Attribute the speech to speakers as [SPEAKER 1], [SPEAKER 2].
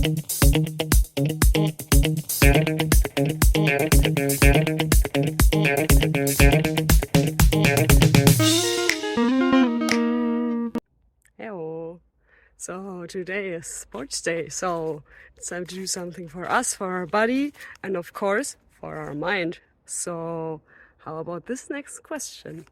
[SPEAKER 1] Hello. So today is sports day, so it's time to do something for us, for our body, and of course for our mind. So how about this next question?